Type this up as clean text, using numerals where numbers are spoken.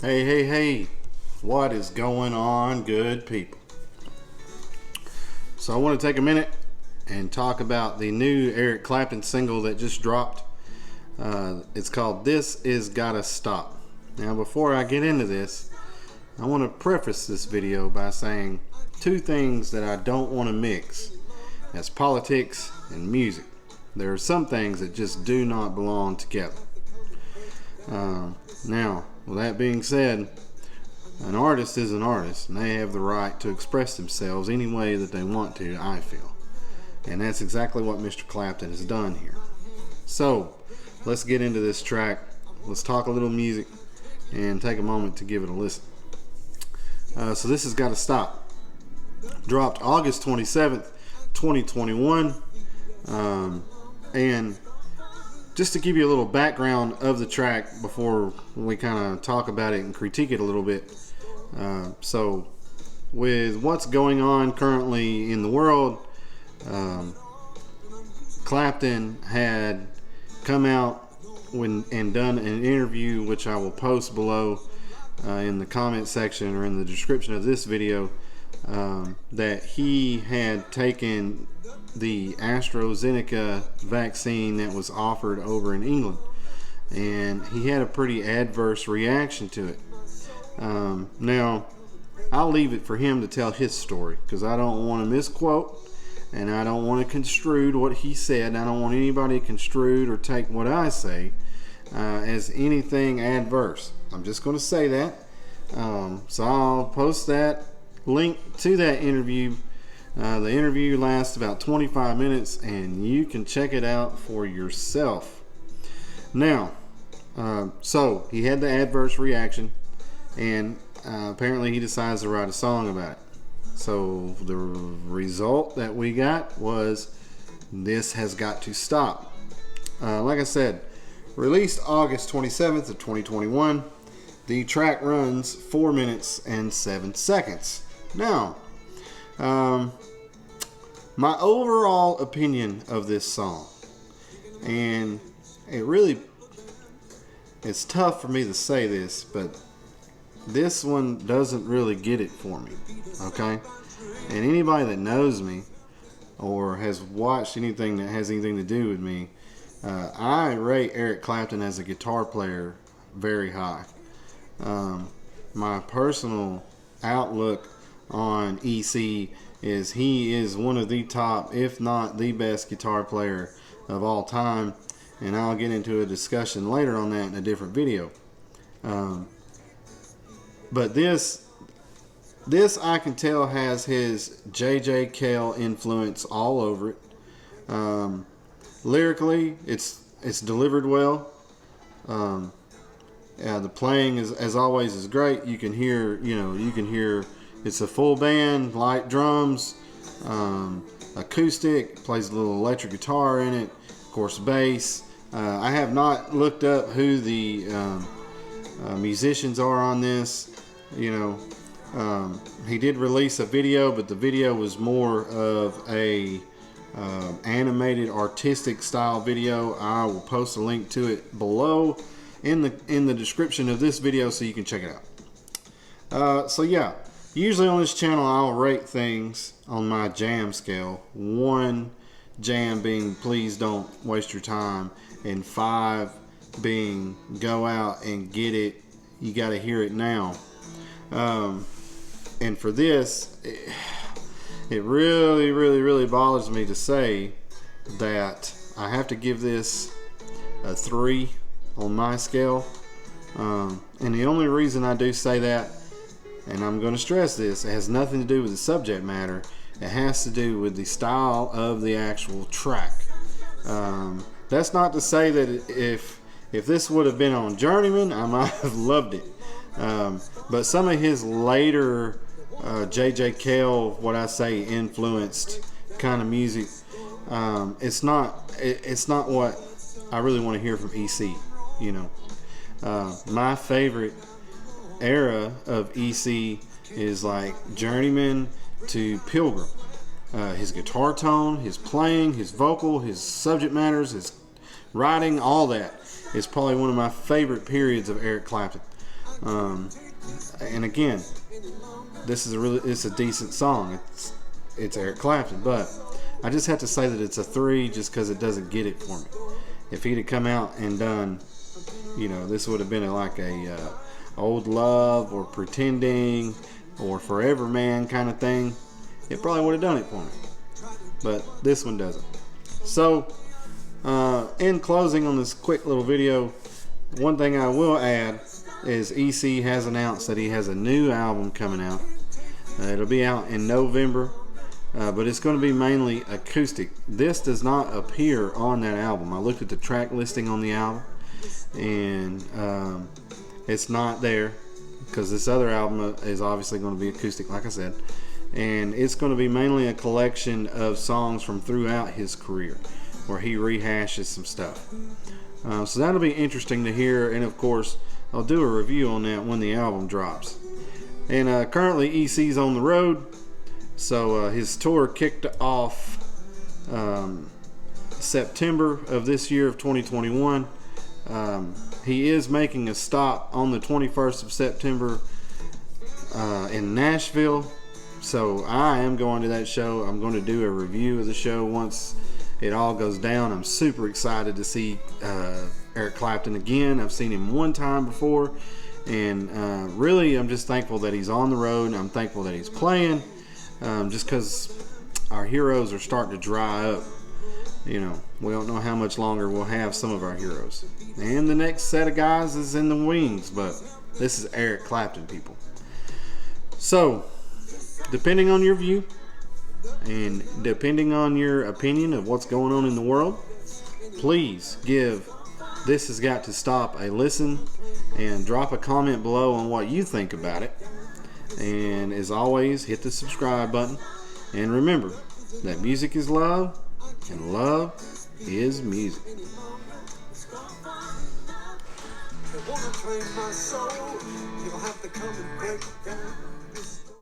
Hey, what is going on, good people? So I want to take a minute and talk about the new Eric Clapton single that just dropped. It's called This Is Gotta Stop. Now before I get into this, I want to preface this video by saying two things that I don't want to mix. That's politics and music. There are some things that just do not belong together. Now, with that being said, an artist is an artist, and they have the right to express themselves any way that they want to, I feel. And that's exactly what Mr. Clapton has done here. So, let's get into this track. Let's talk a little music and take a moment to give it a listen. So this has got to stop. Dropped August 27th, 2021. And just to give you a little background of the track before we kind of talk about it and critique it a little bit. So with what's going on currently in the world, Clapton had come out and done an interview, which I will post below in the comment section or in the description of this video, that he had taken the AstraZeneca vaccine that was offered over in England, and he had a pretty adverse reaction to it. Now I'll leave it for him to tell his story, because I don't want to misquote and I don't want to construe what he said. I don't want anybody construed or take what I say as anything adverse. I'm just going to say that. So I'll post that link to that interview. The interview lasts about 25 minutes, and you can check it out for yourself. Now, so he had the adverse reaction, and apparently he decides to write a song about it. So the result that we got was This Has Got to Stop. Like I said, released August 27th of 2021. The track runs 4 minutes and 7 seconds. Now, my overall opinion of this song, and it's tough for me to say this, but this one doesn't really get it for me, okay? And anybody that knows me or has watched anything that has anything to do with me, I rate Eric Clapton as a guitar player very high. My personal outlook on EC is he is one of the top, if not the best guitar player of all time, and I'll get into a discussion later on that in a different video. But this I can tell has his J.J. Cale influence all over it. Lyrically, it's delivered well. The playing is, as always, is great. You can hear it's a full band, light drums, acoustic, plays a little electric guitar in it, of course bass. I have not looked up who the musicians are on this. He did release a video, but the video was more of a animated artistic style video. I will post a link to it below in the description of this video so you can check it out. So yeah, usually on this channel I'll rate things on my jam scale. 1 jam being please don't waste your time, and 5 being go out and get it, you got to hear it now. And for this, it really bothers me to say that I have to give this a 3 on my scale. And the only reason I do say that, and I'm going to stress this, it has nothing to do with the subject matter. It has to do with the style of the actual track. That's not to say that if this would have been on Journeyman, I might have loved it. But some of his later J.J. Cale, what I say, influenced kind of music, it's not what I really want to hear from EC. You know, my favorite era of EC is like Journeyman to Pilgrim. His guitar tone, his playing, his vocal, his subject matters, his writing, all that is probably one of my favorite periods of Eric Clapton. And again, it's a decent song. It's Eric Clapton, but I just have to say that it's a 3 just because it doesn't get it for me. If he'd have come out and done, you know, this would have been like a Old Love or Pretending or Forever Man kind of thing, it probably would have done it for me. But this one doesn't. So, in closing on this quick little video, one thing I will add is EC has announced that he has a new album coming out. It'll be out in November, but it's going to be mainly acoustic. This does not appear on that album. I looked at the track listing on the album, and it's not there because this other album is obviously going to be acoustic, like I said, and it's going to be mainly a collection of songs from throughout his career where he rehashes some stuff. So that'll be interesting to hear, and of course I'll do a review on that when the album drops. And currently EC's on the road, so his tour kicked off September of this year of 2021. He is making a stop on the 21st of September in Nashville, so I am going to that show. I'm going to do a review of the show once it all goes down. I'm super excited to see Eric Clapton again. I've seen him one time before, and really I'm just thankful that he's on the road, and I'm thankful that he's playing, just because our heroes are starting to dry up. You know, we don't know how much longer we'll have some of our heroes, and the next set of guys is in the wings, but this is Eric Clapton, people. So depending on your view and depending on your opinion of what's going on in the world, please give This Has Got to Stop a listen and drop a comment below on what you think about it. And as always, hit the subscribe button, and remember that music is love and love is music. They wanna claim my soul, you'll have to come and break down.